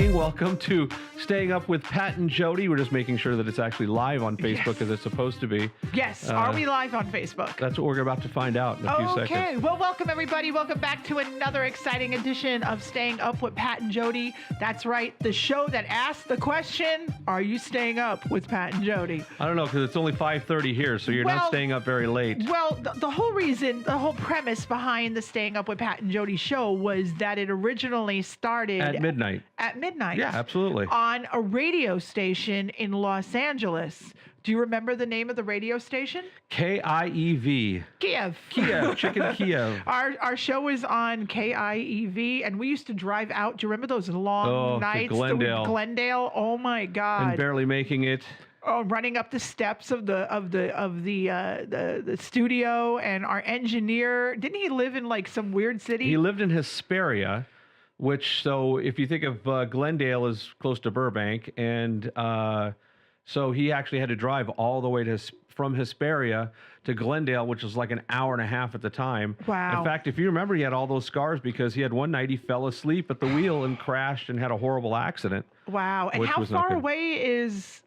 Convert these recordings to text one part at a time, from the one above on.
morning. Welcome to Staying Up with Pat and Jodi. We're just making sure that it's actually live on Facebook as it's supposed to be. Yes. Are we live on Facebook? That's what we're about to find out in a few seconds. Okay. Well, welcome everybody. Welcome back to another exciting edition of Staying Up with Pat and Jodi. That's right. The show that asks the question, are you staying up with Pat and Jodi? I don't know, because it's only 5:30 here, so you're not staying up very late. Well, the whole reason, the whole premise behind the Staying Up with Pat and Jodi show was that it originally started At midnight. At midnight. Yeah, absolutely. On a radio station in Los Angeles. Do you remember the name of the radio station? KIEV. Kiev. Chicken Kiev. Our show was on KIEV, and we used to drive out. Do you remember those long nights? To Glendale. Glendale. Oh my God. And barely making it. Oh, running up the steps of the studio, and our engineer, didn't he live in like some weird city? He lived in Hesperia, which, so if you think of Glendale is close to Burbank, and so he actually had to drive all the way from Hesperia to Glendale, which was like an hour and a half at the time. Wow. In fact, if you remember, he had all those scars because he had one night he fell asleep at the wheel and crashed and had a horrible accident. Wow. And how far away is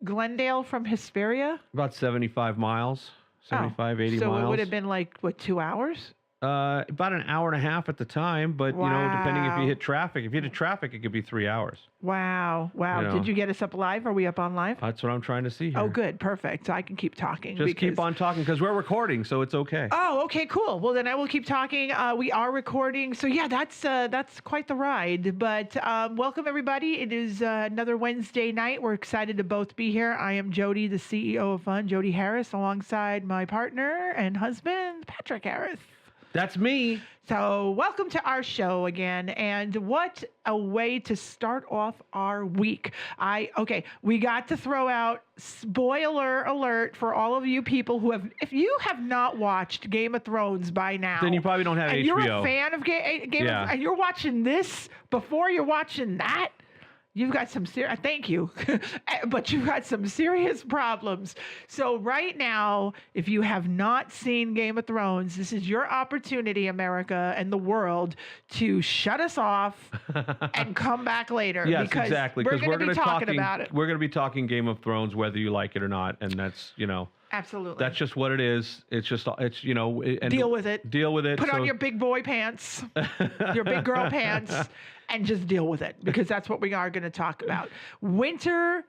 Glendale from Hesperia? About 75 miles, 75, 80 miles. So it would have been like, what, 2 hours? About an hour and a half at the time, but you know, depending if you hit traffic. If you hit traffic, it could be 3 hours. Wow. You know. Did you get us up live? Are we up on live? That's what I'm trying to see here. Oh, good. Perfect. So I can keep talking. Just keep on talking because we're recording, so it's okay. Oh, okay, cool. Well, then I will keep talking. We are recording. So yeah, that's quite the ride. But welcome everybody. It is another Wednesday night. We're excited to both be here. I am Jodi, the CEO of Fun, Jodi Harris, alongside my partner and husband, Patrick Harris. That's me. So welcome to our show again, and what a way to start off our week. We got to throw out spoiler alert for all of you people who have, if you have not watched Game of Thrones by now, then you probably don't have and HBO. You're a fan of Game of Thrones, and you're watching this before you're watching that. You've got some thank you, but you've got some serious problems. So right now, if you have not seen Game of Thrones, this is your opportunity, America and the world, to shut us off and come back later. Yes, exactly. Because we're going to be talking about it. We're going to be talking Game of Thrones, whether you like it or not, and that's, you know. Absolutely. That's just what it is. It's you know. And deal with it. Deal with it. Put on your big boy pants, your big girl pants, and just deal with it, because that's what we are going to talk about. Winter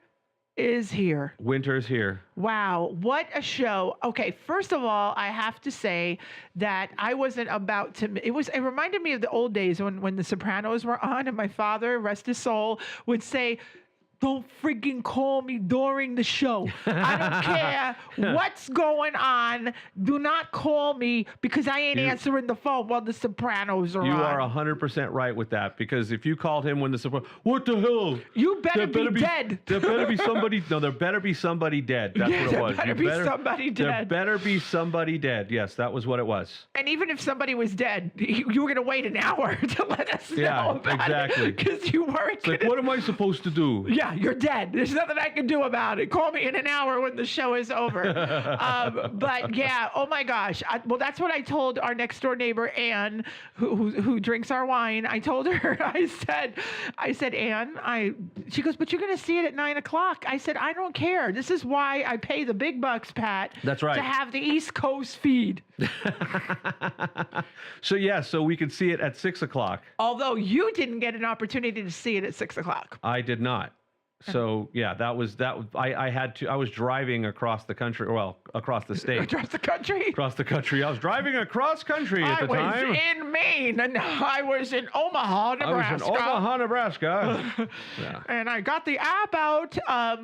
is here. Winter is here. Wow, what a show. Okay, first of all, I have to say that I wasn't about to, it reminded me of the old days when the Sopranos were on, and my father, rest his soul, would say, "Don't freaking call me during the show. I don't care what's going on. Do not call me because I ain't answering the phone while the Sopranos are on." You are 100% right with that, because if you called him when the Sopranos, what the hell? You better be dead. There better be somebody. No, there better be somebody dead. That's what it was. There better be somebody dead. There better be somebody dead. Yes, that was what it was. And even if somebody was dead, you were going to wait an hour to let us know about it. Because you weren't like, what am I supposed to do? Yeah, you're dead. There's nothing I can do about it. Call me in an hour when the show is over. But yeah, oh my gosh. Well, that's what I told our next door neighbor, Ann, who drinks our wine. I told her, I said, Ann, she goes, but you're going to see it at 9 o'clock. I said, I don't care. This is why I pay the big bucks, Pat. That's right. To have the East Coast feed. So we could see it at 6 o'clock. Although you didn't get an opportunity to see it at 6 o'clock. I did not. So yeah, I was driving across the country, across the state. Across the country? Across the country. I was driving across country at the time. I was in Maine, and I was in Omaha, Nebraska. Yeah. And I got the app out,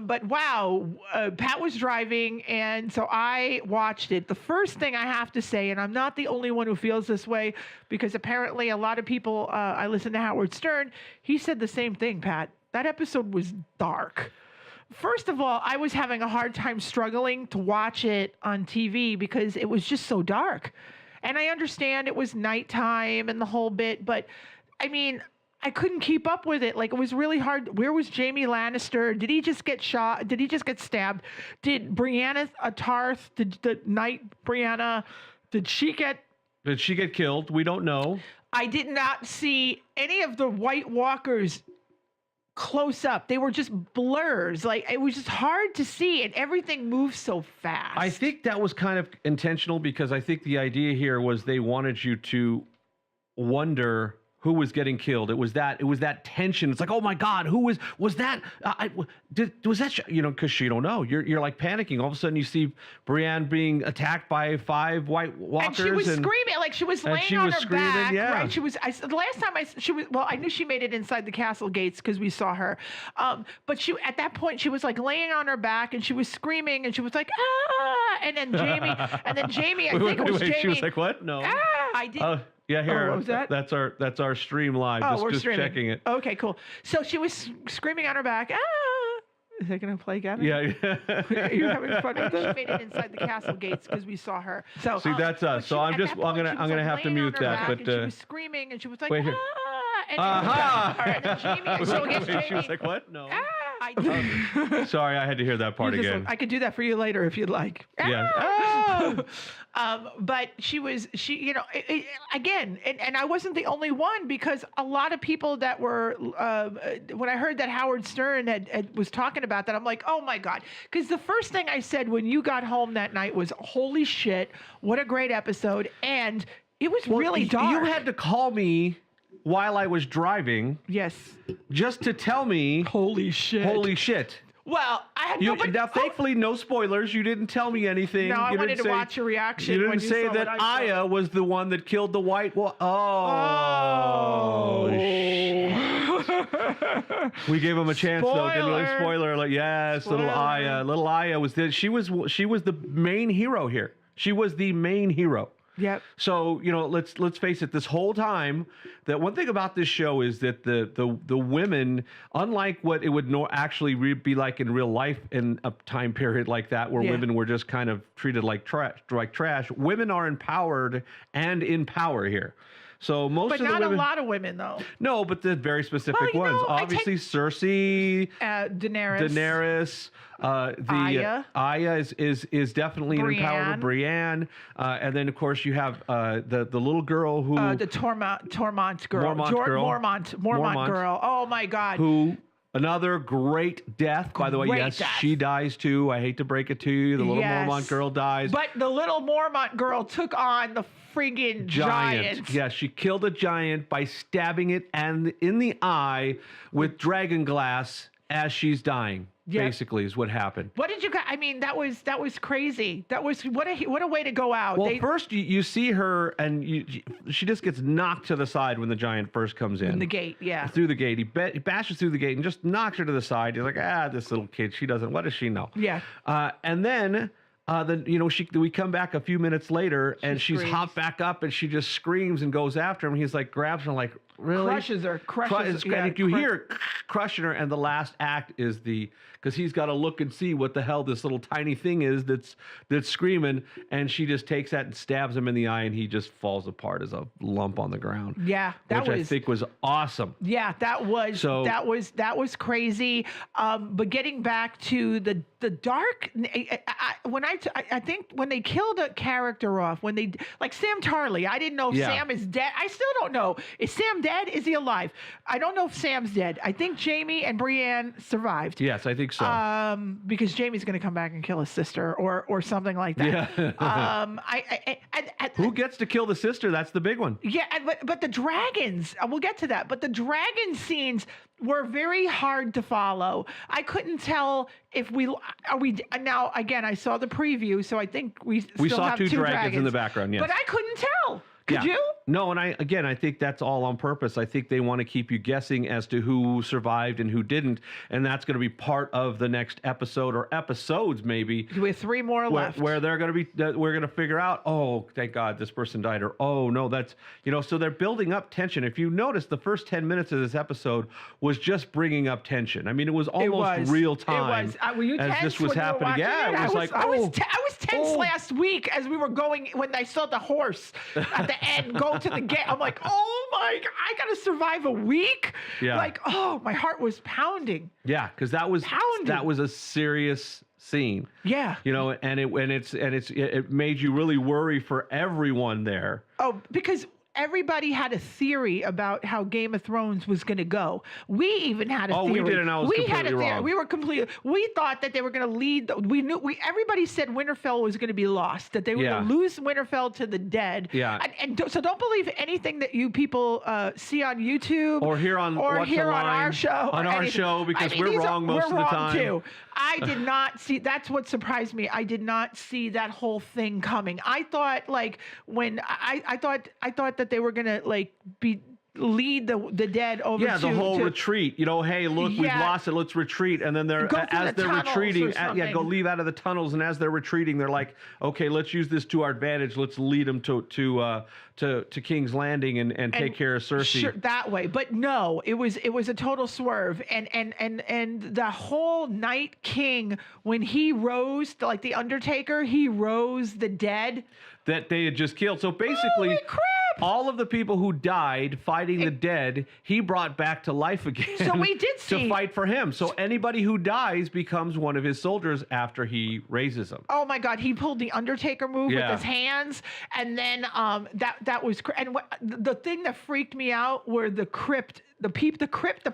but wow, Pat was driving, and so I watched it. The first thing I have to say, and I'm not the only one who feels this way, because apparently a lot of people, I listen to Howard Stern, he said the same thing, Pat. That episode was dark. First of all, I was having a hard time struggling to watch it on TV because it was just so dark. And I understand it was nighttime and the whole bit, but I mean, I couldn't keep up with it. Like, it was really hard. Where was Jaime Lannister? Did he just get shot? Did he just get stabbed? Did Brianna Tarth, the night Brianna, did she get killed? We don't know. I did not see any of the White Walkers close up. They were just blurs. Like it was just hard to see, and everything moved so fast. I think that was kind of intentional because I think the idea here was they wanted you to wonder who was getting killed. It was that tension. It's like, oh my God, who was that? Was that? Because you don't know. You're like panicking. All of a sudden, you see Brienne being attacked by 5 White Walkers, and she was screaming, like she was laying on her back. Yeah. Right? She was. The last time she was. Well, I knew she made it inside the castle gates because we saw her. But at that point, she was like laying on her back and she was screaming and she was like, ah! And then Jamie, I think it was Jamie. She was like, what? No. Ah! I did. Yeah, here. What was that? That's our stream live. We're just streaming. checking it. Okay, cool. So she was screaming on her back. Ah! Is that gonna play, Gavin? Yeah. Are you having fun with this? She made it inside the castle gates because we saw her. So see, that's us. So I'm gonna have to mute that. But she was screaming and she was like, wait, ah! And then Jamie. So against Jamie. She was like, what? No. Ah! I did. Sorry, I had to hear that part again. I could do that for you later if you'd like. Yeah. But she again, and I wasn't the only one because a lot of people that were, when I heard that Howard Stern was talking about that, I'm like, oh my God. Because the first thing I said when you got home that night was, holy shit, what a great episode. And it was really dark. You had to call me while I was driving. Yes. Just to tell me. Holy shit. Holy shit. Well, I had nobody. Now, thankfully, no spoilers. You didn't tell me anything. No, I wanted to watch your reaction. You didn't when you say saw that Aya was the one that killed the white. We gave him a chance though. Didn't we? Spoiler alert. Yes, little Aya. Little Aya was the, she was the main hero here. She was the main hero. Yep. So, let's face it, this whole time, that one thing about this show is that the women, unlike what it would actually be like in real life in a time period like that, where women were just kind of treated like trash, women are empowered and in power here. So most of the women, but not a lot of women though. No, but the very specific ones. Obviously, Cersei, Daenerys. Aya is definitely an empowered Brienne, and then of course you have the little girl who the Mormont girl. Oh my God. Who. Another great death, by the way. Yes, she dies too. I hate to break it to you. The little Mormont girl dies. But the little Mormont girl took on the friggin' giant. Yeah, she killed a giant by stabbing it in the eye with dragon glass as she's dying. Yep. Basically, is what happened. What did you guys? I mean, that was crazy. That was what a way to go out. Well, first you see her, and she just gets knocked to the side when the giant first comes in. In the gate, yeah. Through the gate, he bashes through the gate and just knocks her to the side. He's like, this little kid, she doesn't. What does she know? Yeah. And then. We come back a few minutes later, and she's hopped back up, and she just screams and goes after him. He's like, grabs her, like, really? Crushes her. You hear crushing her, and the last act is because he's got to look and see what the hell this little tiny thing is that's screaming, and she just takes that and stabs him in the eye, and he just falls apart as a lump on the ground. Yeah, I think was awesome. Yeah, that was crazy. But getting back to the dark, I think when they killed a character off, like Sam Tarly, I didn't know if Sam is dead. I still don't know. Is Sam dead? Is he alive? I don't know if Sam's dead. I think Jamie and Brienne survived. Yes, I think so. Because Jamie's going to come back and kill his sister or something like that. Yeah. Who gets to kill the sister? That's the big one. Yeah, but the dragons, we'll get to that. But the dragon scenes were very hard to follow. I couldn't tell if now again, I saw the preview, so I think we saw have two dragons in the background, yes. But I couldn't tell. Could you? No, and I think that's all on purpose. I think they want to keep you guessing as to who survived and who didn't, and that's going to be part of the next episode or episodes maybe. We have 3 more left. Where they're going to be, we're going to figure out, oh, thank God this person died, or oh no, that's, so they're building up tension. If you notice, the first 10 minutes of this episode was just bringing up tension. I mean, it was almost real time. It was. Were you tense this was when happening? Yeah, it was like, I was tense last week as we were going when I saw the horse at the end go to the gate. I'm like, oh my God, I got to survive a week. Yeah. Like, oh, my heart was pounding. Yeah, because that was a serious scene. Yeah. And it made you really worry for everyone there. Oh, because everybody had a theory about how Game of Thrones was going to go. We even had a theory. We did, and I was completely wrong. We were completely. We thought that they were going to lead. We knew. Everybody said Winterfell was going to be lost. That they were going to lose Winterfell to the dead. Yeah. So don't believe anything that you people see on YouTube or hear on our show. On our show, because we're wrong most of the time. Too. I did not see. That's what surprised me. I did not see that whole thing coming. I thought I thought that they were gonna lead the dead over. Yeah, the whole retreat. Hey, look, we've lost it. Let's retreat. And then they're retreating. Go leave out of the tunnels. And as they're retreating, they're like, okay, let's use this to our advantage. Let's lead them to King's Landing and take care of Cersei. Sure, that way. But no, it was a total swerve. And the whole Night King, when he rose, like the Undertaker, he rose the dead that they had just killed. So basically, holy crap! All of the people who died fighting the dead, he brought back to life again. So we did see to fight for him. So anybody who dies becomes one of his soldiers after he raises them. Oh my God, he pulled the Undertaker move with his hands, and then that was the thing that freaked me out were the crypt. The people in the crypt.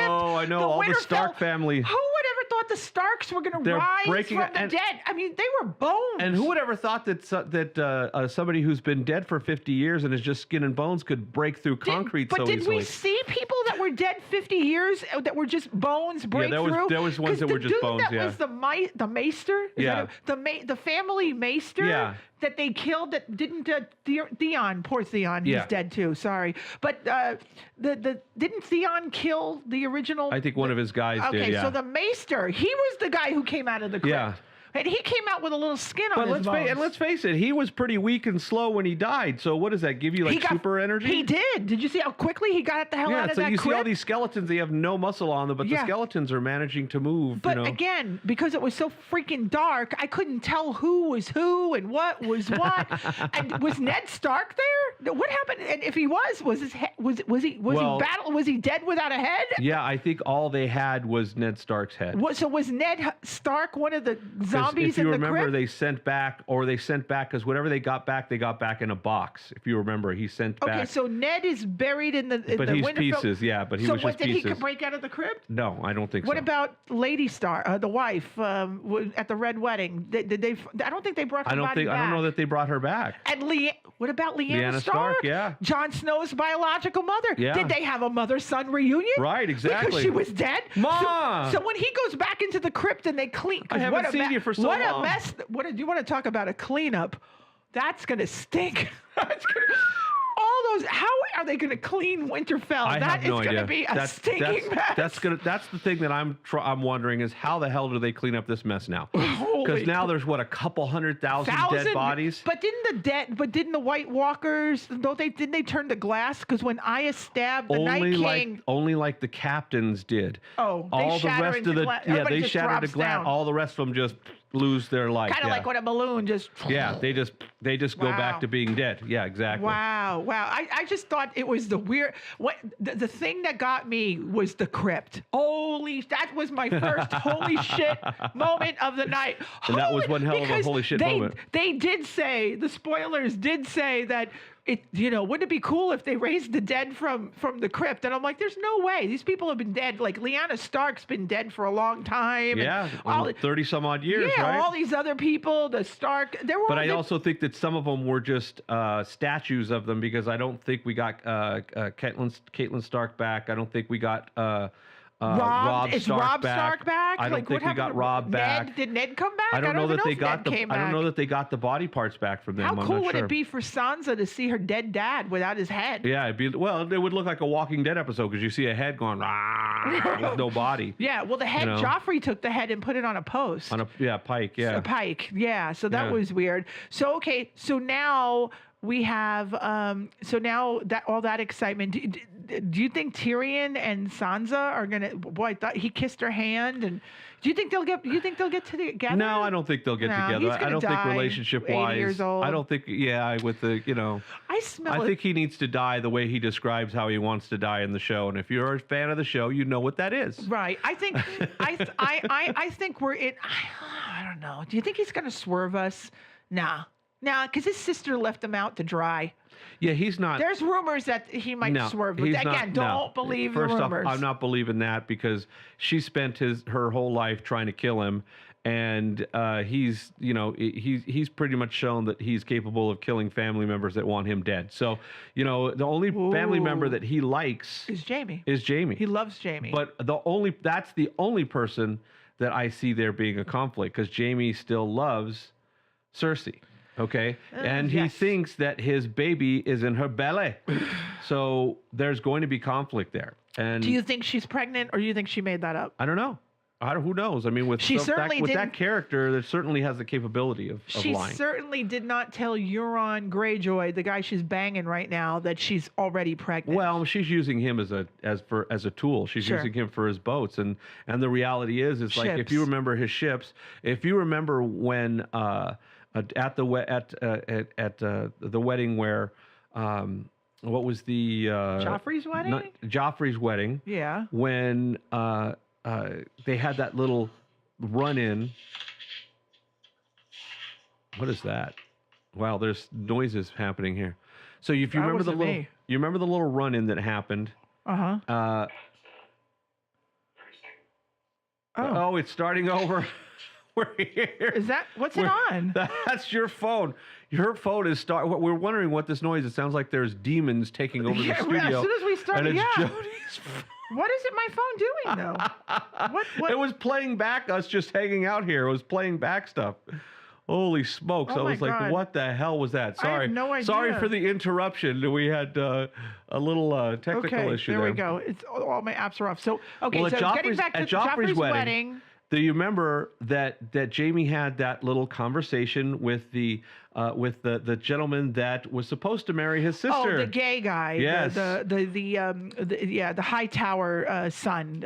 Oh, I know, all the Stark family. Who would ever thought the Starks were going to rise from the dead? I mean, they were bones. And who would ever thought that somebody who's been dead for 50 years and is just skin and bones could break through concrete so easily? But did we see people that were dead 50 years that were just bones break through? There was ones that were just bones. That was the Maester. The family Maester. Yeah. That they killed, that didn't Theon, poor Theon, he's dead too. Sorry, but didn't Theon kill the original? I think one of his guys did. Okay, yeah. so the Maester, he was the guy who came out of the crypt. Yeah. And he came out with a little skin on his bones. And let's face it, he was pretty weak and slow when he died. So what does that give you, super energy? He did. Did you see how quickly he got the hell out of that crypt? Yeah, so you see all these skeletons, they have no muscle on them, but the skeletons are managing to move. But again, because it was so freaking dark, I couldn't tell who was who and what was what. And was Ned Stark there? What happened? And if he was his head, was he dead without a head? Yeah, I think all they had was Ned Stark's head. So was Ned Stark one of the zombies in the crypt? They sent back because whatever they got back in a box. If you remember, he sent back. Okay, so Ned is buried in the but he's pieces, yeah. But he was just pieces. So he could break out of the crypt? No, I don't think so. What about Lady Stark, the wife at the red wedding? Did they? I don't think they brought her body back. I don't know that they brought her back. And what about Lyanna Stark? Yeah. Jon Snow's biological mother. Yeah. Did they have a mother-son reunion? Right, exactly. Because she was dead. Mom. So when he goes back into the crypt and they clean, I haven't seen you for so long. What a mess! What do you want to talk about a cleanup? That's gonna stink. All those. How are they going to clean Winterfell? That is going to be a stinking mess. That's the thing that I'm wondering is how the hell do they clean up this mess now? Because now there's a couple 100,000 dead bodies. But didn't the White Walkers didn't they turn to glass? Because when Arya stabbed the Night King, only like the captains did. Oh, all the rest of the they shattered to glass. All the rest of them just lose their life. Kind of like when a balloon just. Yeah, they just go back to being dead. Yeah, exactly. Wow. I just thought it was the weird. The thing that got me was the crypt. That was my first holy shit moment of the night. And that was one hell of a holy shit moment. They did say, the spoilers did say that wouldn't it be cool if they raised the dead from the crypt? And I'm like, there's no way. These people have been dead. Like Lyanna Stark's been dead for a long time. Yeah, 30 some odd years, right? Yeah, all these other people, the Stark. But I also think that some of them were just statues of them because I don't think we got Catelyn Stark back. I don't think we got Robb Stark back. I don't think we got Robb back. Did Ned come back? I don't know that they got the body parts back from them. How cool would it be for Sansa to see her dead dad without his head? Yeah, it would look like a Walking Dead episode because you see a head going with no body. Yeah, well, the head, Joffrey took the head and put it on a post. On a pike, yeah. A pike, yeah. So that was weird. So okay, so now we have now that all that excitement. Do you think Tyrion and Sansa are gonna? Boy, I thought he kissed her hand. And do you think they'll get? Together? No, I don't think they'll get together. I don't think relationship-wise. 80 years old. I don't think. Yeah, with the I think he needs to die the way he describes how he wants to die in the show. And if you're a fan of the show, you know what that is. Right. I think. I think we're in. I don't know. Do you think he's gonna swerve us? Nah. Now, because his sister left him out to dry. Yeah, he's not. There's rumors that he might swerve. But he's again, don't believe First the rumors. off, I'm not believing that because she spent her whole life trying to kill him, and he's pretty much shown that he's capable of killing family members that want him dead. So, the only family member that he likes is Jamie. He loves Jamie. But that's the only person that I see there being a conflict because Jamie still loves Cersei. Okay. And he thinks that his baby is in her belly. So there's going to be conflict there. And do you think she's pregnant or do you think she made that up? I don't know. Who knows? I mean, with that character, that certainly has the capability of lying. She certainly did not tell Euron Greyjoy, the guy she's banging right now, that she's already pregnant. Well, she's using him as a tool. She's using him for his boats, and the reality is like if you remember his ships, if you remember when at the wedding where what was the Joffrey's wedding? Joffrey's wedding. Yeah. When they had that little run-in. What is that? Wow, there's noises happening here. So if you remember you remember the little run-in that happened. Oh, it's starting over. We're here. Is that what's it on? That's your phone. Your phone is We're wondering what this noise. It sounds like there's demons taking over the studio. As soon as we started, and it's Jodi's phone. What is it my phone doing though? What? It was playing back us just hanging out here. It was playing back stuff. Holy smokes. I was like, what the hell was that? Sorry. I have no idea. Sorry for the interruption. We had a little technical issue there. There we go. All my apps are off. So, okay, well, so getting back to Joffrey's wedding. Do you remember that Jamie had that little conversation with the gentleman that was supposed to marry his sister? Oh, the gay guy. Yes. The high tower son.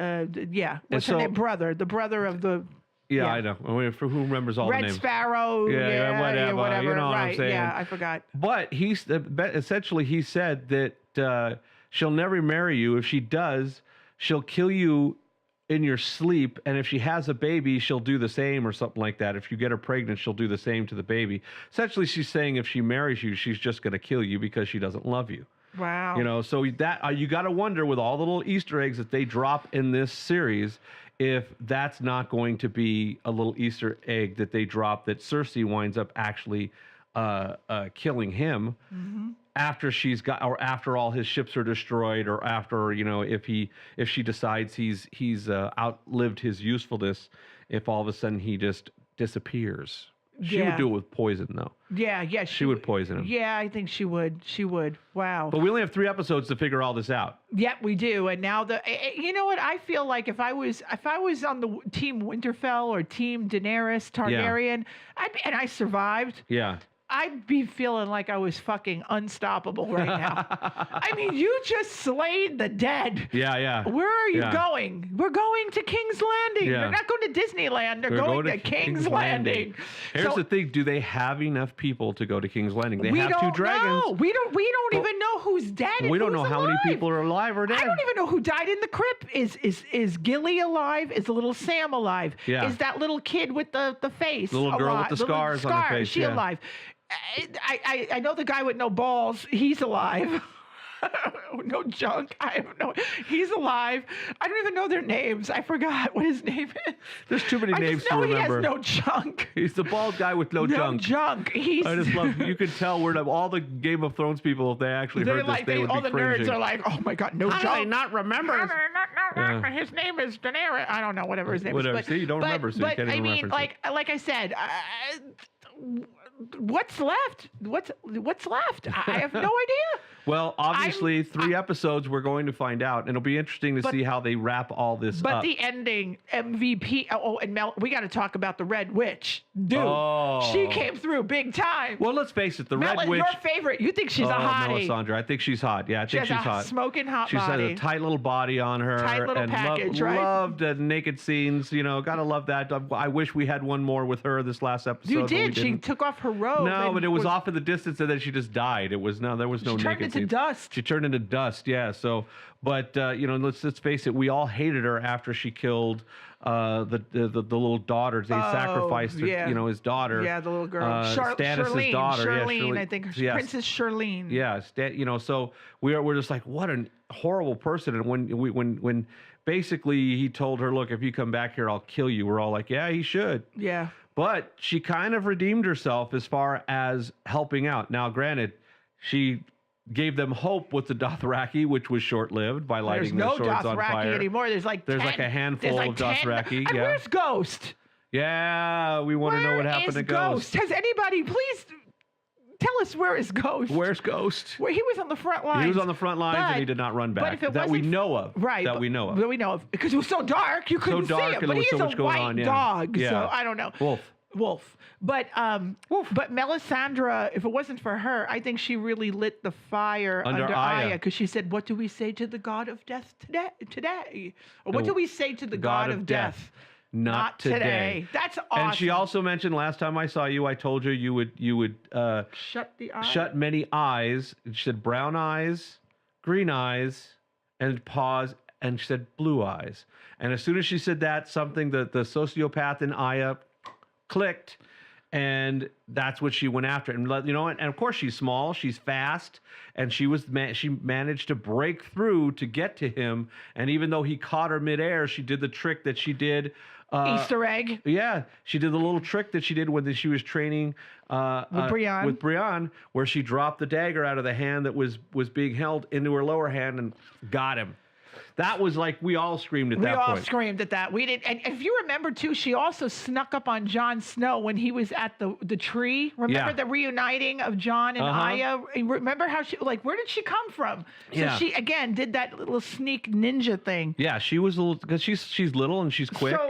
What's her name? The brother of the. Yeah, I know. For who remembers all the names? Red Sparrow. Whatever. You know what I'm saying? Yeah, I forgot. But essentially he said that she'll never marry you. If she does, she'll kill you in your sleep, and if she has a baby, she'll do the same or something like that. If you get her pregnant, she'll do the same to the baby. Essentially, she's saying if she marries you, she's just going to kill you because she doesn't love you. Wow. So that you got to wonder with all the little Easter eggs that they drop in this series, if that's not going to be a little Easter egg that they drop that Cersei winds up actually killing him. Mm-hmm. After all his ships are destroyed, or after if she decides he's outlived his usefulness, if all of a sudden he just disappears. She would do it with poison, though. Yeah, she would poison him. Yeah, I think she would. Wow. But we only have 3 episodes to figure all this out. Yep, we do. And now you know what? I feel like if I was on the team Winterfell or team Daenerys Targaryen, and I survived. Yeah. I'd be feeling like I was fucking unstoppable right now. I mean, you just slayed the dead. Yeah. Where are you going? We're going to King's Landing. Yeah. They're not going to Disneyland. They're going to King's Landing. Here's the thing. Do they have enough people to go to King's Landing? They have 2 dragons. Know. We don't even know who's dead and we don't know who's how alive. many people are alive or dead. I don't even know who died in the crypt. Is Gilly alive? Is little Sam alive? Yeah. Is that little kid with the face the little girl with the scars on her face? Is she alive? I know the guy with no balls. He's alive. No junk. I don't know. He's alive. I don't even know their names. I forgot what his name is. There's too many names to remember. He has no junk. He's the bald guy with no junk. No junk. I just love. You could tell all the Game of Thrones people, if they actually heard this, they would be cringing. All the nerds are like, "Oh my god, no junk." How do they not remember? His name is Daenerys. I don't know. Whatever his name is. Whatever. See, you don't remember, so you can't even reference it. Like I said. What's left? What's left? I have no idea. Well, obviously, 3 episodes we're going to find out, and it'll be interesting to see how they wrap all this up. But the ending, MVP. Oh, and Mel, we got to talk about the Red Witch, dude. She came through big time. Well, let's face it, the Red Witch. Your favorite? You think she's a hottie? Melisandre, I think she's hot. Yeah, I think she's hot. Smoking hot she's body. She's had a tight little body on her. Tight little package, right? Loved the naked scenes. Gotta love that. I wish we had one more with her this last episode. You did. She took off her robe. No, but it was off in the distance, and then she just died. There was no naked into dust. She turned into dust. Yeah. So, but let's face it. We all hated her after she killed the little daughter. They sacrificed her, his daughter. Yeah, the little girl. Stannis' daughter. Charlene, yeah, I think. Yes. Princess Charlene. Yeah. So we're just like, what a horrible person. And when basically he told her, look, if you come back here, I'll kill you. We're all like, yeah, he should. Yeah. But she kind of redeemed herself as far as helping out. Now, granted, she gave them hope with the Dothraki, which was short-lived by lighting their swords on fire. There's no Dothraki anymore. There's like a handful of Dothraki. And where's Ghost? Yeah, we want to know what happened to Ghost. Has anybody, please tell us, where is Ghost? Where's Ghost? Where he was on the front lines. He was on the front lines and he did not run back. That we know of. Right. That we know of. Because it was so dark, you couldn't see him. And But there was he's so much a going white on. Yeah. dog, Yeah. so I don't know. Wolf. But Melisandre, if it wasn't for her, I think she really lit the fire under Arya, because she said, "What do we say to the god of death today? Or what do we say to the god of death? Not today." That's awesome. And she also mentioned, last time I saw you, I told you you would shut many eyes. She said brown eyes, green eyes, and pause. And she said blue eyes. And as soon as she said that, something the sociopath in Arya clicked, and that's what she went after. And and of course she's small, she's fast, and she managed to break through to get to him. And even though he caught her midair, she did the trick that she did. Easter egg. Yeah, she did the little trick that she did when she was training with Brienne, where she dropped the dagger out of the hand that was being held into her lower hand and got him. That was like, we all screamed at that point. We all screamed at that. We did. And if you remember, too, she also snuck up on Jon Snow when he was at the tree. Remember the reuniting of Jon and Arya? Remember how she, where did she come from? So she, again, did that little sneak ninja thing. Yeah, she was a little, because she's little and she's quick.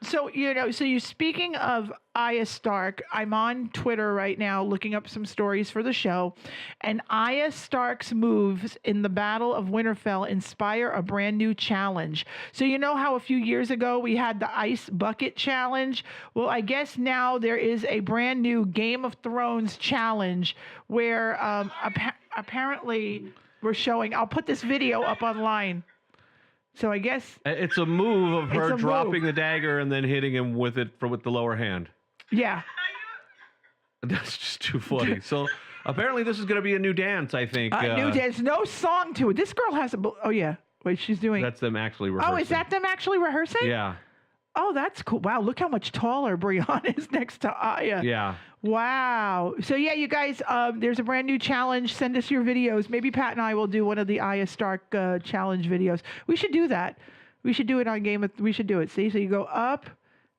So you're speaking of Arya Stark. I'm on Twitter right now looking up some stories for the show, and Arya Stark's moves in the Battle of Winterfell inspire a brand new challenge. So you know how a few years ago we had the Ice Bucket Challenge? Well, I guess now there is a brand new Game of Thrones challenge where apparently we're showing. I'll put this video up online. So I guess it's a move of her dropping the dagger and then hitting him with it with the lower hand. Yeah. That's just too funny. So apparently this is going to be a new dance, I think. New dance. No song to it. This girl has a... Oh, yeah. Wait, she's doing... That's them actually rehearsing. Oh, is that them actually rehearsing? Yeah. Oh, that's cool. Wow, look how much taller Brienne is next to Arya. Yeah. Wow. So, yeah, you guys, there's a brand new challenge. Send us your videos. Maybe Pat and I will do one of the Arya Stark challenge videos. We should do that. We should do it on Game of... We should do it. See? So you go up,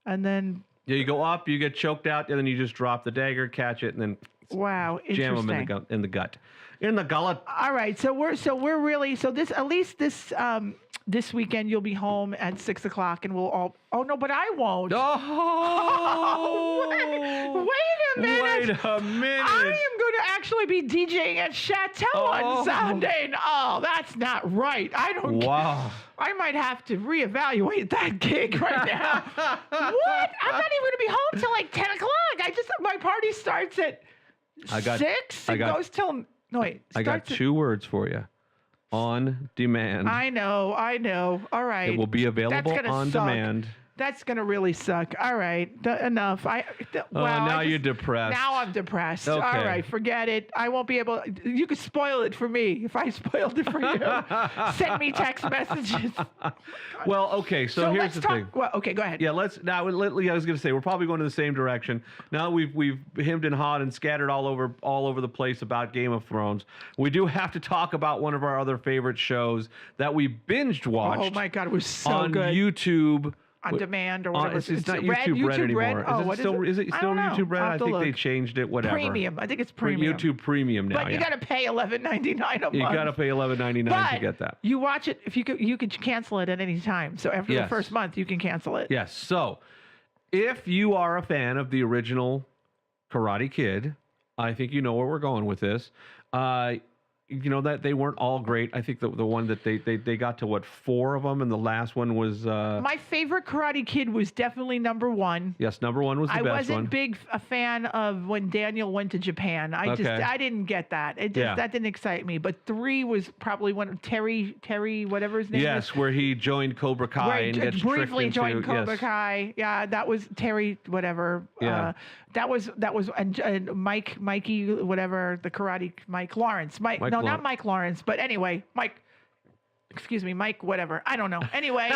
and then... Yeah, you go up, you get choked out, and then you just drop the dagger, catch it, and then... Wow, jam them in the gut. In the gullet. All right. So we're really... So this... At least this weekend you'll be home at 6 o'clock, and we'll all... Oh, no, but I won't. Oh! Wait a minute. Wait a minute. I am going to actually be DJing at Chateau on Sunday. Oh, that's not right. I don't... Wow. I might have to reevaluate that gig right now. What? I'm not even going to be home till like 10 o'clock. My party starts at 6 and goes till... No, wait. I got two words for you. On demand. I know. All right. It will be available on demand. That's going to really suck. All right. Enough. Now you're depressed. Now I'm depressed. Okay. All right. Forget it. I won't be able... You could spoil it for me if I spoiled it for you. Send me text messages. Well, okay. So here's the thing. Well, okay, go ahead. Yeah, I was going to say, we're probably going in the same direction. Now we've hemmed and hawed and scattered all over the place about Game of Thrones. We do have to talk about one of our other favorite shows that we binged watched. Oh, my God. It was so on good. On YouTube. On demand or whatever. It's not YouTube Red anymore. Oh, is it still YouTube Red? I think they changed it. Whatever. Premium. I think it's premium. YouTube Premium now. But you got to pay $11.99 a month. You got to pay $11.99 to get that. You watch it. If you could cancel it at any time. So after the first month, you can cancel it. Yes. So if you are a fan of the original Karate Kid, I think you know where we're going with this. that they weren't all great. I think the one that they got to, what, 4 of them, and the last one was My favorite Karate Kid was definitely number 1. yes, number 1 was the I best wasn't one. big a fan of when Daniel went to Japan. I didn't get that. That didn't excite me. But 3 was probably one of Terry, whatever his name is. Yes, where he joined Cobra Kai Where he and gets briefly tricked into, joined Cobra Kai. Yeah, that was Terry, whatever. Yeah. That was and Mikey, whatever, the karate Mike Lawrence. Not Mike Lawrence, but anyway, Mike. Excuse me, Mike, whatever. I don't know. Anyway,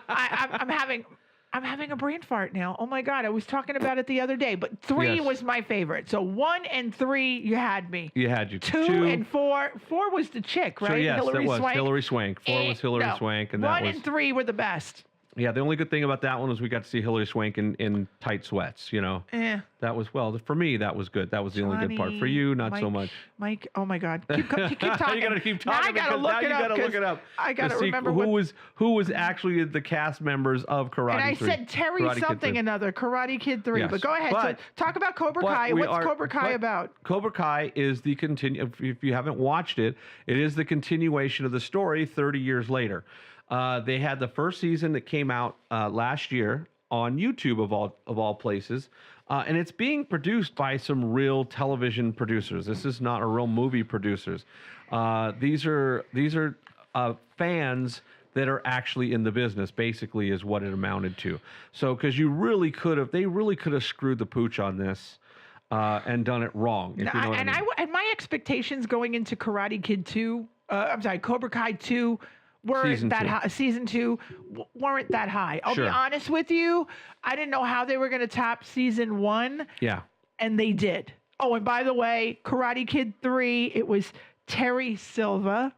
I'm having a brain fart now. Oh my God, I was talking about it the other day. But 3 was my favorite. So 1 and 3, you had me. You had you. 2 and 4. 4 was the chick, right? So yes, Hillary that was Swank. Hillary Swank. 4 was Hillary Swank, and 1 that was and 3 were the best. Yeah, the only good thing about that one was we got to see Hillary Swank in tight sweats, That was, for me, that was good. That was the only good part. For you, not so much. Mike, oh my God. Keep talking. You got to keep talking. Now I got to look it up. I got to remember who was actually the cast members of Karate And I 3. said Terry Karate something Kid 3. another, Karate Kid 3. Yes, But go ahead. So talk about Cobra Kai. What's Cobra Kai about? Cobra Kai is the if you haven't watched it, it is the continuation of the story 30 years later. They had the first season that came out last year on YouTube of all places, and it's being produced by some real television producers. This is not a real movie producers. These are fans that are actually in the business. Basically, is what it amounted to. So, because they really could have screwed the pooch on this. And done it wrong. If you know what I mean. And my expectations going into Karate Kid 2, Cobra Kai 2. Season 2 weren't that high. I'll be honest with you. I didn't know how they were going to top season 1. Yeah. And they did. Oh, and by the way, Karate Kid 3, it was Terry Silva,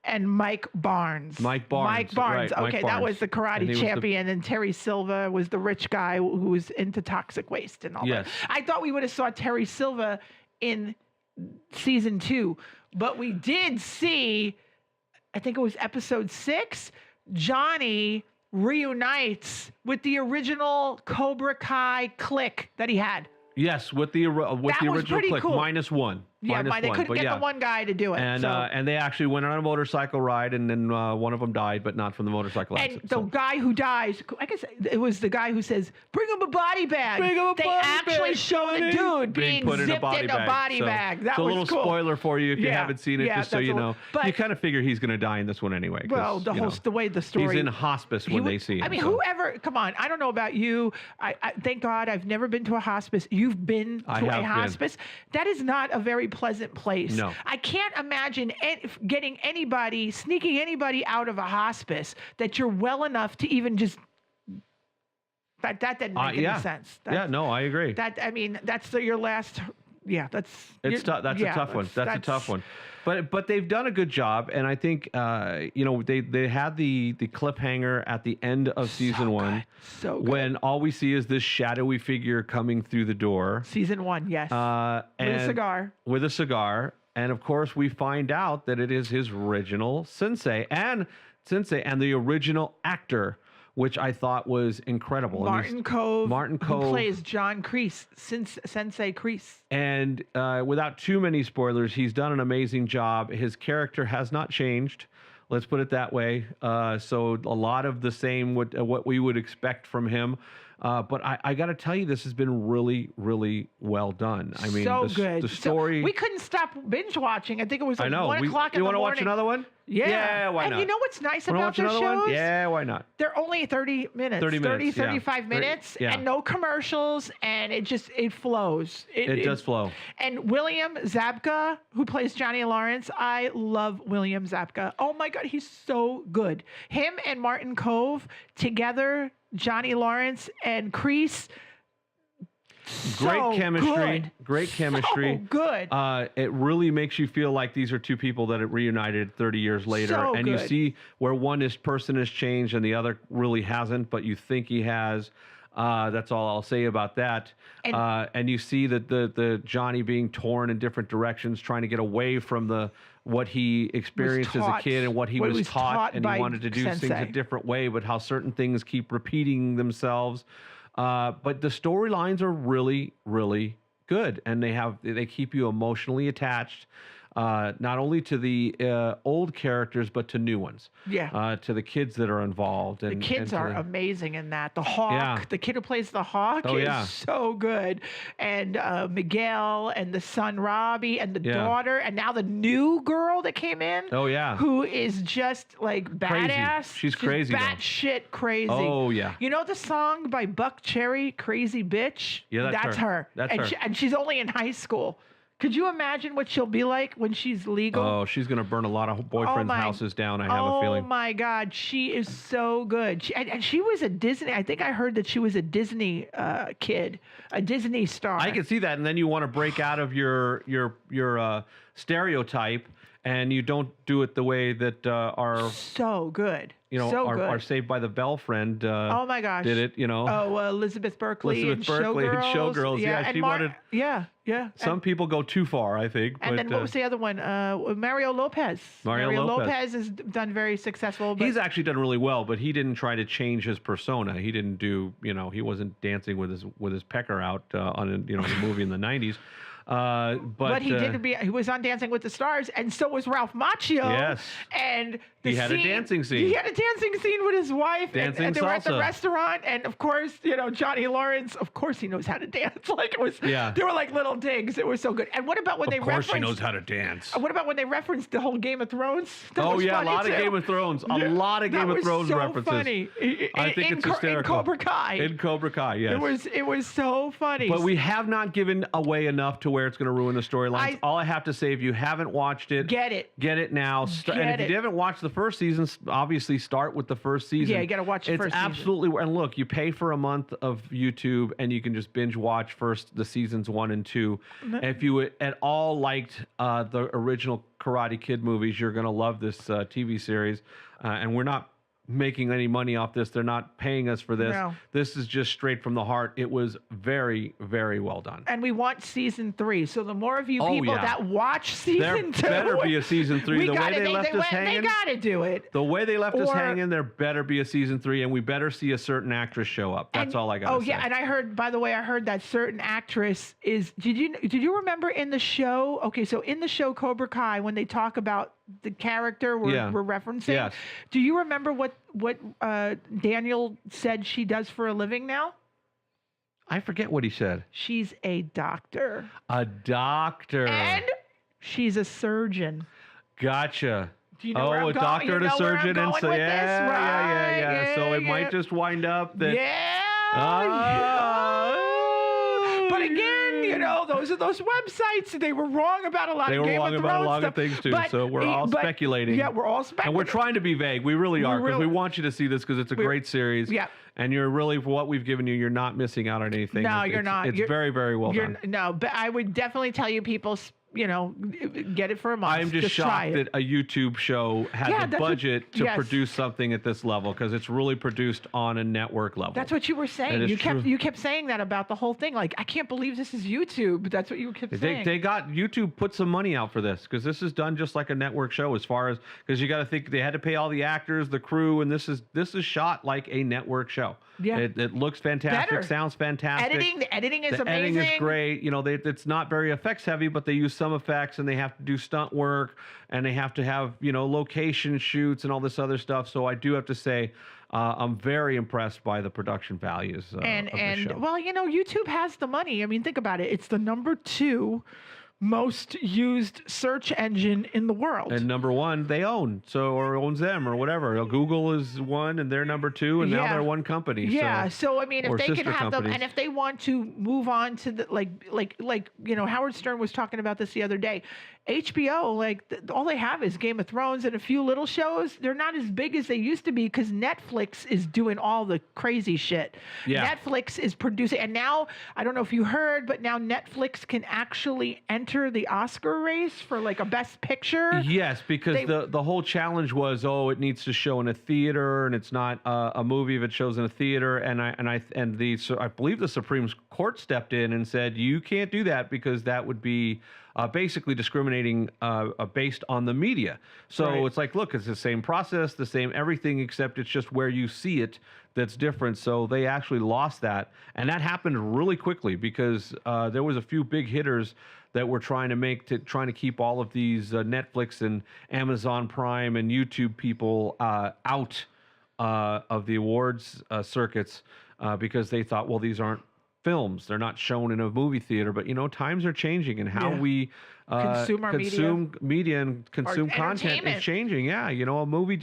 and Mike Barnes. Mike Barnes. Right, okay, that was the karate champion, and Terry Silva was the rich guy who was into toxic waste and all that. I thought we would have saw Terry Silva in season 2, but we did see, I think it was episode 6, Johnny reunites with the original Cobra Kai clique that he had. Yes, with the original clique, cool. -1. Yeah, they couldn't get the one guy to do it. And they actually went on a motorcycle ride, and then one of them died, but not from the motorcycle accident. And the guy who dies, I guess it was the guy who says, "Bring him a body bag." They actually show the dude being zipped in a body bag. That was cool. It's a little spoiler for you if you haven't seen it, just so you know. But you kind of figure he's going to die in this one anyway. Well, the way the story. He's in hospice when they see him. I mean, whoever. Come on, I don't know about you. I thank God I've never been to a hospice. You've been to a hospice. That is not a very pleasant place. No. I can't imagine sneaking anybody out of a hospice that you're well enough to even just. That didn't make any sense. I agree. That's your last. Yeah, that's tough. That's a tough one. That's a tough one. But they've done a good job, and I think they had the cliffhanger at the end of season 1, so good. When all we see is this shadowy figure coming through the door. Season 1, yes. With a cigar, and of course we find out that it is his original sensei and the original actor, which I thought was incredible. Martin Cove, who plays John Kreese, Sensei Kreese. And without too many spoilers, he's done an amazing job. His character has not changed. Let's put it that way. So a lot of the same what we would expect from him. But I got to tell you, this has been really, really well done. I mean, good. The story. We couldn't stop binge watching. I think it was like 1 o'clock in the morning. You want to watch another one? Yeah. Why not? And you know what's nice about those shows? One? Yeah, why not? They're only 30 minutes. 35 minutes, and no commercials, and it flows. It does flow. And William Zabka, who plays Johnny Lawrence, I love William Zabka. Oh my God, he's so good. Him and Martin Cove together, Johnny Lawrence and Kreese. Great chemistry. So good. It really makes you feel like these are two people that have reunited 30 years later. You see where one person has changed and the other really hasn't, but you think he has. That's all I'll say about that. And you see that the Johnny being torn in different directions, trying to get away from what he experienced as a kid and what he was taught, and he wanted to do things a different way, but how certain things keep repeating themselves. But the storylines are really, really good, and they keep you emotionally attached. Not only to the old characters, but to new ones. Yeah. To the kids that are involved. The kids are amazing in that. The Hawk, the kid who plays the Hawk is so good. And Miguel and the son Robbie and the daughter and now the new girl that came in. Oh yeah. Who is just like badass. She's crazy. Batshit crazy. Oh yeah. You know the song by Buck Cherry, Crazy Bitch? Yeah, that's her. That's her. And she's only in high school. Could you imagine what she'll be like when she's legal? Oh, she's going to burn a lot of boyfriends' houses down, I have a feeling. Oh, my God. She is so good. And she was a Disney. I think I heard that she was a Disney kid, a Disney star. I can see that. And then you want to break out of your stereotype, and you don't do it the way that our... So good. Our Saved by the Bell friend oh my gosh. did it, Oh, Elizabeth Berkley and Showgirls. Yeah, she wanted... Yeah. Some people go too far, I think. And then what was the other one? Mario Lopez. Mario Lopez has done very successful. But he's actually done really well, but he didn't try to change his persona. He didn't do, he wasn't dancing with his pecker out on a movie in the 90s. But he was on Dancing with the Stars, and so was Ralph Macchio. Yes. And he had a dancing scene. He had a dancing scene with his wife, and they were at the salsa. restaurant, and of course, Johnny Lawrence, of course he knows how to dance. Like it was, they were like little digs. It was so good. And what about when they referenced? Of course, he knows how to dance. What about when they referenced the whole Game of Thrones? A lot of Game of Thrones. A lot of Game of Thrones references. Funny. I think it's hysterical. In Cobra Kai. In Cobra Kai, yes. It was so funny. But we have not given away enough to where it's going to ruin the storylines. All I have to say, if you haven't watched it, get it now. And if you haven't watched the first season, obviously start with the first season. Yeah, you got to watch the first season. It's absolutely, and look, you pay for a month of YouTube and you can just binge watch the seasons 1 and 2. And if you at all liked the original Karate Kid movies, you're going to love this TV series. And we're not making any money off this. They're not paying us for this. No. This is just straight from the heart. It was very, very well done. And we want season 3. So the more of you people that watch season 2, there better be a season 3. The way they left us hanging, they got to do it. The way they left us hanging, there better be a season 3, and we better see a certain actress show up. That's all I got to say. Oh yeah, and I heard, by the way, that certain actress is. Did you remember in the show? Okay, so in the show Cobra Kai, when they talk about the character we're referencing, yes. Do you remember what Daniel said she does for a living now? I forget what he said. She's a doctor. A doctor. And she's a surgeon. Gotcha. Do you know where I'm a going? doctor and a surgeon, and so yeah. So it might just wind up that. But again, those are those websites. They were wrong about a lot of Game of Thrones stuff. They were wrong about a lot of things too. So we're all speculating. Yeah, we're all speculating. And we're trying to be vague. We really are, because we want you to see this because it's a great series. Yeah. And you're really, for what we've given you, you're not missing out on anything. No, you're not. It's very, very well done. No, but I would definitely tell you people, get it for a month. I'm just shocked that a YouTube show had the budget to produce something at this level, because it's really produced on a network level. That's what you were saying. You kept saying that about the whole thing. Like, I can't believe this is YouTube. That's what you kept saying. They got YouTube put some money out for this, because this is done just like a network show, because you got to think they had to pay all the actors, the crew, and this is shot like a network show. Yeah. It looks fantastic, sounds fantastic. The editing is amazing. Editing is great. It's not very effects heavy, but they use some effects, and they have to do stunt work, and they have to have, location shoots and all this other stuff. So I do have to say, I'm very impressed by the production values of the show. Well, YouTube has the money. I mean, think about it. It's the number 2 most used search engine in the world. And number 1, they own, or owns them, or whatever. Google is 1, and they're number 2, and now they're one company. Yeah. So I mean, if they can have them, and if they want to move on to the like Howard Stern was talking about this the other day. HBO, all they have is Game of Thrones and a few little shows. They're not as big as they used to be, because Netflix is doing all the crazy shit. Yeah. Netflix is producing, and now, I don't know if you heard, but now Netflix can actually enter the Oscar race for a Best Picture. Yes, because the whole challenge was, it needs to show in a theater, and it's not a movie if it shows in a theater. And I believe the Supreme Court stepped in and said, you can't do that, because that would be basically discriminating based on the media. So Right. it's like, look, it's the same process, the same everything, except it's just where you see it that's different. So they actually lost that, and that happened really quickly because there was a few big hitters that were trying to keep all of these Netflix and Amazon Prime and YouTube people out of the awards circuits because they thought, well, these aren't films; they're not shown in a movie theater. But times are changing, and how Yeah. we Consume our media and consume content is entertainment. changing. Yeah, a movie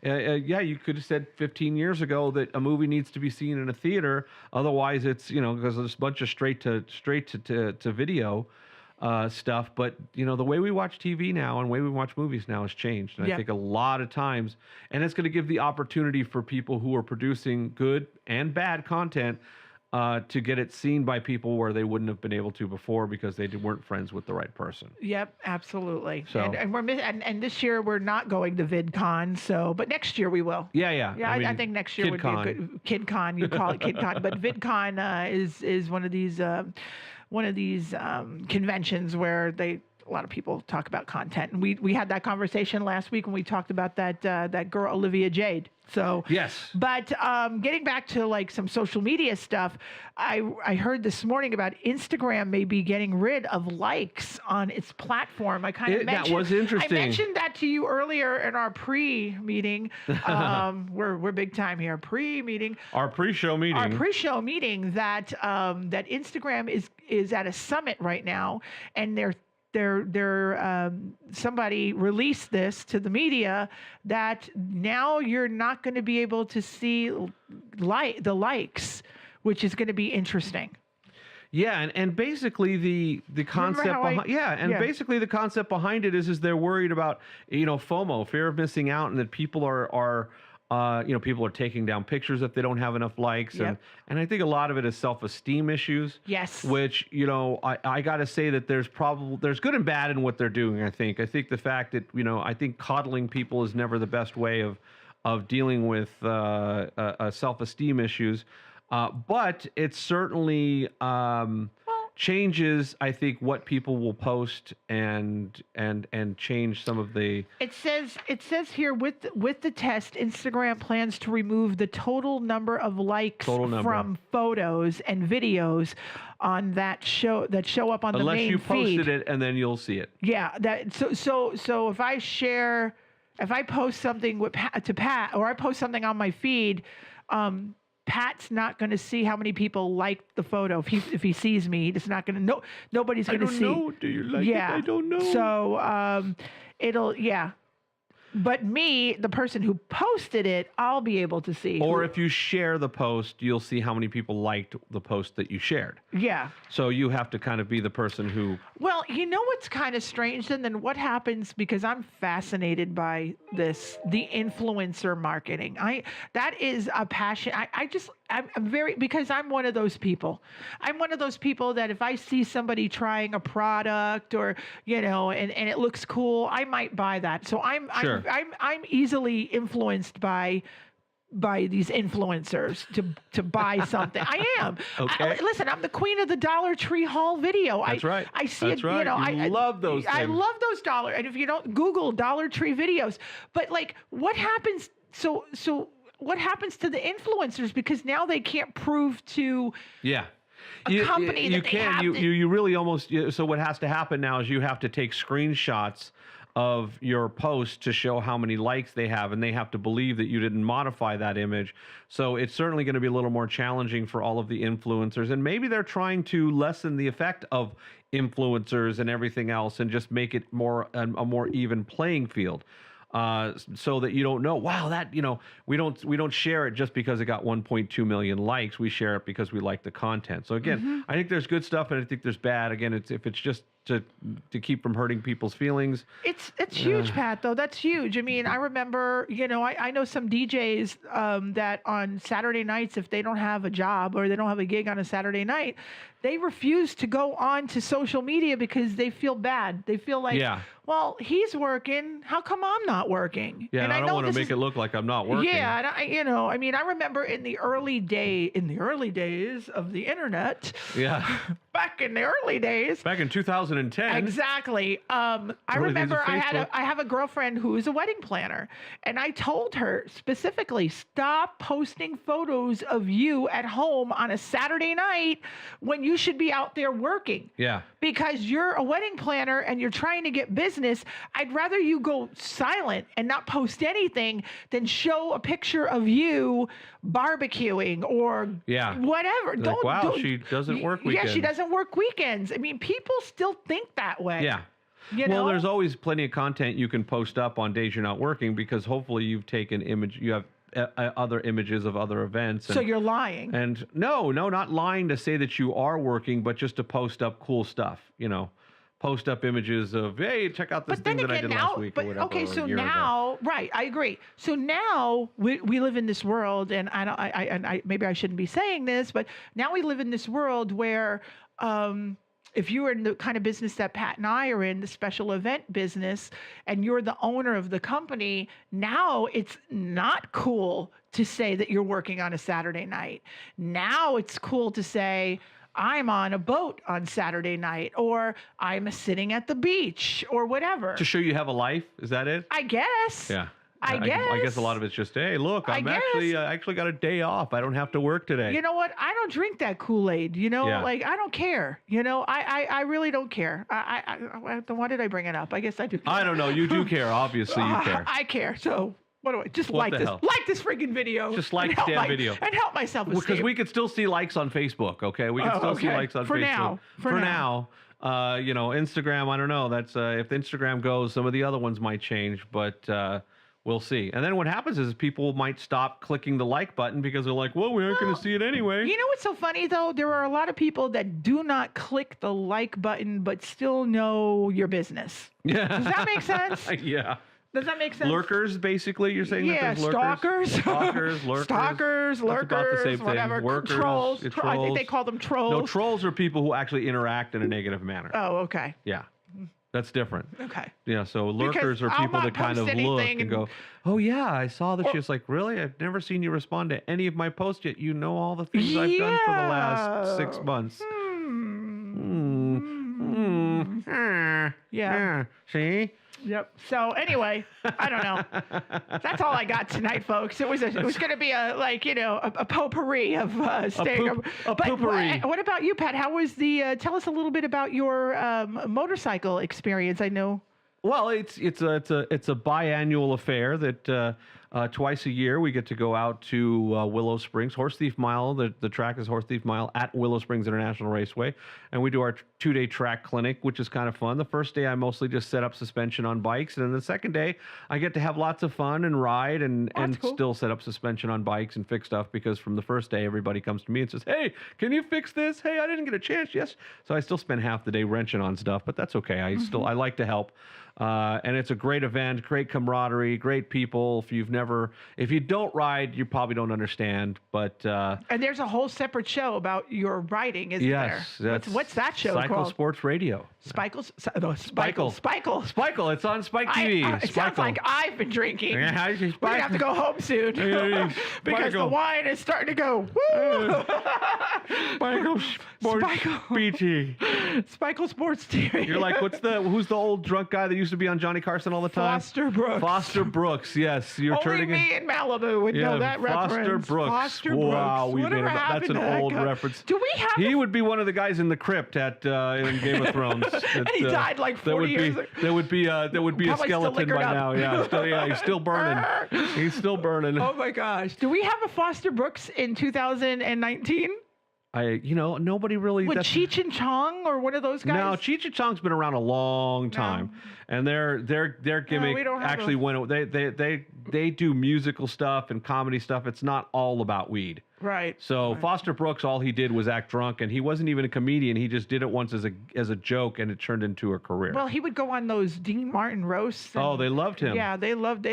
yeah, you could have said 15 years ago that a movie needs to be seen in a theater. Otherwise, it's because there's a bunch of straight to video stuff. But the way we watch TV now and the way we watch movies now has changed. And I Yep. think a lot of times, and it's going to give the opportunity for people who are producing good and bad content to get it seen by people where they wouldn't have been able to before because they weren't friends with the right person. Yep, absolutely. So- And we're and this year we're not going to VidCon, but next year we will. Yeah. Yeah, I mean, think next year would be a KidCon. good KidCon. You call it KidCon, but VidCon is one of these conventions where a lot of people talk about content, and we had that conversation last week when we talked about that girl Olivia Jade. So Yes. But getting back to like some social media stuff, I heard this morning about Instagram maybe getting rid of likes on its platform. I kind of That mentioned was interesting. I mentioned that to you earlier in our pre-meeting. We're big time here. Pre-meeting. Our pre-show meeting. Our pre-show meeting that that Instagram is at a summit right now, and they're somebody released this to the media that now you're not going to be able to see the likes, which is going to be interesting. Yeah, and basically the concept basically the concept behind it is they're worried about FOMO, fear of missing out, and that people are people are taking down pictures if they don't have enough likes. Yep. And I think a lot of it is self-esteem issues. Yes. Which, I got to say that there's good and bad in what they're doing, I think. I think the fact that, I think coddling people is never the best way of dealing with self-esteem issues. But it certainly changes, I think, what people will post and change some of the. It says here with the test, Instagram plans to remove the total number of likes from photos and videos on that show up on the main feed. Unless you posted it and then you'll see it. Yeah, so if I post something to Pat, or I post something on my feed, Pat's not going to see how many people liked the photo. If he sees me, he's not going to know. Nobody's going to see. I don't know. Do you like it? I don't know. So But me, the person who posted it, I'll be able to see. Or if you share the post, you'll see how many people liked the post that you shared. Yeah. So you have to kind of be the person who. Well, you know what's kind of strange then what happens, because I'm fascinated by this, the influencer marketing. That is a passion. I'm very, because I'm one of those people. I'm one of those people that if I see somebody trying a product or, and it looks cool, I might buy that. So I'm easily influenced by these influencers to buy something. I am. Okay. Listen, I'm the queen of the Dollar Tree haul video. That's right. I see That's it. right. I love those things. I love those and if you don't Google Dollar Tree videos, but like, what happens? So what happens to the influencers, because now they can't prove to a company that they have you really almost. So what has to happen now is you have to take screenshots of your post to show how many likes they have, and they have to believe that you didn't modify that image. So it's certainly going to be a little more challenging for all of the influencers, and maybe they're trying to lessen the effect of influencers and everything else and just make it a more even playing field. So that you don't know, wow, that, we don't share it just because it got 1.2 million likes. We share it because we like the content. So again, I think there's good stuff and I think there's bad. Again, if it's just to keep from hurting people's feelings. It's huge, Pat, though. That's huge. I mean, I remember, I know some DJs that on Saturday nights, if they don't have a job or they don't have a gig on a Saturday night, they refuse to go on to social media because they feel bad. They feel like, well, he's working. How come I'm not working? Yeah, and I don't want to make it look like I'm not working. Yeah, and I remember in the early days of the internet. Yeah. back in the early days. Back in 2010. Exactly. I Early days of remember Facebook. I have a girlfriend who is a wedding planner, and I told her specifically, stop posting photos of you at home on a Saturday night when you should be out there working. Yeah. Because you're a wedding planner and you're trying to get business. I'd rather you go silent and not post anything than show a picture of you barbecuing or Yeah. whatever. Like, wow, she doesn't work Yeah, she weekends. doesn't work weekends. I mean, people still think that way. Yeah. You Well, know? there's always plenty of content you can post up on days you're not working because hopefully you've taken you have other images of other events. So you're lying. And no, not lying to say that you are working, but just to post up cool stuff, post up images of, hey, check out this But thing then that I again, did now, last week but or whatever. okay, or so a year ago. now, right, I agree. So now we live in this world, and I maybe I shouldn't be saying this, but now we live in this world where, if you are in the kind of business that Pat and I are in, the special event business, and you're the owner of the company, now it's not cool to say that you're working on a Saturday night. Now it's cool to say, I'm on a boat on Saturday night, or I'm sitting at the beach, or whatever. To show you have a life, is that it? I guess. Yeah. I guess a lot of it's just, hey, look, I I'm guess. actually got a day off. I don't have to work today. You know what? I don't drink that Kool-Aid. Yeah. Like I don't care. I really don't care. Why did I bring it up? I guess I do. I don't know. You do care. Obviously, you care. I care. So what do I just What like the this? hell? Like this freaking video. Just like and the help damn video. and help myself. Because we could still see likes on Facebook, okay? We can Oh, still see okay. likes on For Facebook. now. For now. Instagram, I don't know. That's if Instagram goes, some of the other ones might change, but we'll see. And then what happens is people might stop clicking the like button because they're like, well, we aren't going to see it anyway. You know what's so funny though? There are a lot of people that do not click the like button but still know your business. Yeah. Does that make sense? Yeah. Does that make sense? Lurkers, basically, you're saying Yeah, that there's lurkers? stalkers. Lurkers. Stalkers, That's about the lurkers, same thing. whatever. Workers, Trolls. it's I think they trolls. call them trolls. No, trolls are people who actually interact in a negative manner. Oh, okay. Yeah. That's different. Okay. Yeah, so lurkers are I'll people not that kind of post look anything and go, oh, yeah, I saw that. She's like, really? I've never seen you respond to any of my posts yet. You know all the things I've done for the last 6 months. Yeah. See? Yep. So anyway, I don't know. That's all I got tonight, folks. It was going to be a potpourri of staying. A potpourri. What about you, Pat? How was tell us a little bit about your motorcycle experience. I know. Well, it's a biannual affair that twice a year we get to go out to Willow Springs Horse Thief Mile. The track is Horse Thief Mile at Willow Springs International Raceway, and we do our 2-day track clinic, which is kind of fun. The first day I mostly just set up suspension on bikes, and then the second day I get to have lots of fun and ride and cool. still set up suspension on bikes and fix stuff, because from the first day everybody comes to me and says, hey, can you fix this? Hey, I didn't get a chance. Yes. So I still spend half the day wrenching on stuff, but that's okay. I like to help. And it's a great event, great camaraderie, great people. If you don't ride, you probably don't understand. But And there's a whole separate show about your riding, isn't yes, there? What's that show Cycle called? Sports Radio. Spikel. Spikel. It's on Spike TV. It sounds like I've been drinking. Yeah, We're gonna have to go home soon because the wine is starting to go. Woo! Spikel Sports BT. Spikel Sports TV. You're like, who's the old drunk guy that used to be on Johnny Carson all the time? Foster Brooks. Foster Brooks. Yes, you're Only turning me in Malibu would know that Foster reference. Brooks. Foster Wow, Brooks. Whatever that's happened an to that old guy? reference. Do we have? He would be one of the guys in the crypt in Game of Thrones. And he died like 40 years ago. There would be a Probably still skeleton liquored by up. now. Yeah, he's still burning. He's still burning. Oh my gosh! Do we have a Foster Brooks in 2019? Nobody really. With Cheech and Chong or one of those guys? No, Cheech and Chong's been around a long time, and their gimmick we don't have actually went. They do musical stuff and comedy stuff. It's not all about weed. Right. So right. Foster Brooks, all he did was act drunk, and he wasn't even a comedian. He just did it once as a joke, and it turned into a career. Well, he would go on those Dean Martin roasts. Oh, they loved him. Yeah, they loved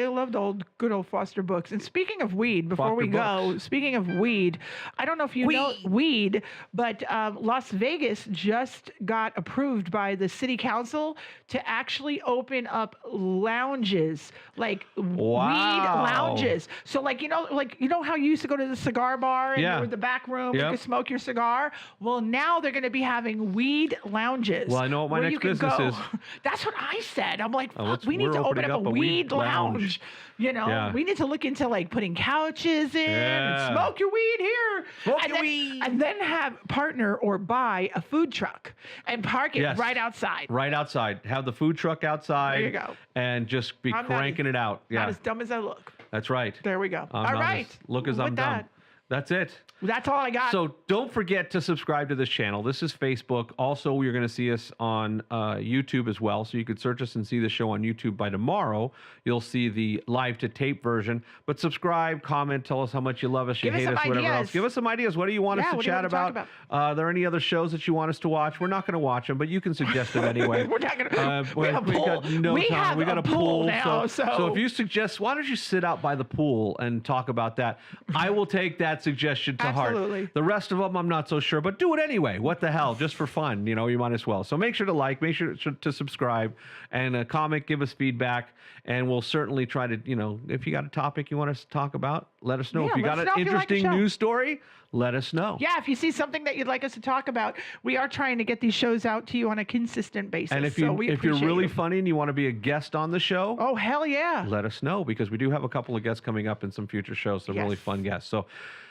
good old Foster Brooks. And speaking of weed, before we go, speaking of weed, I don't know if you know weed, but Las Vegas just got approved by the city council to actually open up lounges, like weed lounges. So like you know how you used to go to the cigar bar bar and Yeah. there was the back room. Yep. You could smoke your cigar. Well, now they're going to be having weed lounges. Well, I know what my where next you can business go. is. That's what I said. I'm like, Oh, fuck, we need we're to open opening up a weed lounge. You know, Yeah. we need to look into like putting couches in Yeah. and smoke your weed here. Smoke and your then, weed. And then have partner or buy a food truck and park it Yes. right outside. Right outside. Have the food truck outside. There you go. And just be I'm not cranking it out. Not Yeah. as dumb as I look. That's right. There we go. I'm All not right. look as With I'm dumb. that, That's it. That's all I got. So don't forget to subscribe to this channel. This is Facebook. Also, you're going to see us on YouTube as well. So you could search us and see the show on YouTube by tomorrow. You'll see the live to tape version. But subscribe, comment, tell us how much you love us, you Give us hate some us, whatever ideas. else. Give us some ideas. What do you want us Yeah, to what do you chat want to talk about? about? Are there any other shows that you want us to watch? We're not going to watch them, but you can suggest them anyway. We're not gonna. We have a we pool. got no We time. have We got a a pool now, so if you suggest, why don't you sit out by the pool and talk about that? I will take that suggestion to Absolutely. heart. The rest of them, I'm not so sure, but do it anyway. What the hell? Just for fun, you know, you might as well. So make sure to like, make sure to subscribe, and comment, give us feedback, and we'll certainly try to, you know, if you got a topic you want us to talk about, let us know. Yeah, if you let got us an know if you like the interesting show. news story, let us know. Yeah, if you see something that you'd like us to talk about, we are trying to get these shows out to you on a consistent basis. And if so you we if you're appreciate really you. funny and you want to be a guest on the show, Oh hell yeah! let us know, because we do have a couple of guests coming up in some future shows. Some really Yes. fun guests. So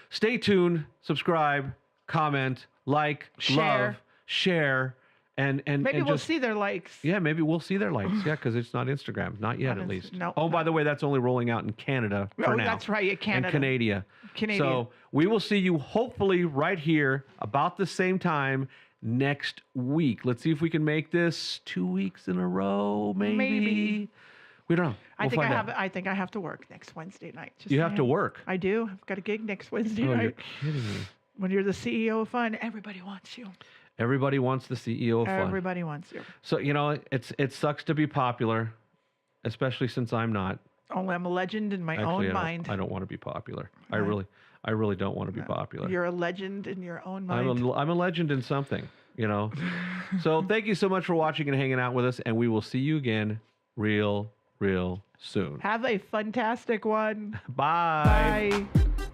stay tuned, subscribe, comment, like, Share. love, share, and Maybe and we'll just, see their likes. yeah, maybe we'll see their likes. Yeah, because it's not Instagram, not yet Not at Inst- least. no, Oh, by no. the way, that's only rolling out in Canada for Oh, now. that's right, Canada. And Canada. Canadian. So we will see you hopefully right here about the same time next week. Let's see if we can make this 2 weeks in a row. Maybe. We don't know. I We'll think find out. I think I have to work next Wednesday night. Just You have to saying. work. I do. I've got a gig next Wednesday Oh, you're night. kidding me. When you're the CEO of Fun, everybody wants you. Everybody wants the CEO of Fun. Everybody wants you. So, you know, it sucks to be popular, especially since I'm not. Only I'm a legend in my Actually, own mind. I don't want to be popular. Right. I really don't want to be popular. You're a legend in your own mind. I'm a legend in something, you know. So thank you so much for watching and hanging out with us, and we will see you again real soon. Have a fantastic one. Bye. Bye.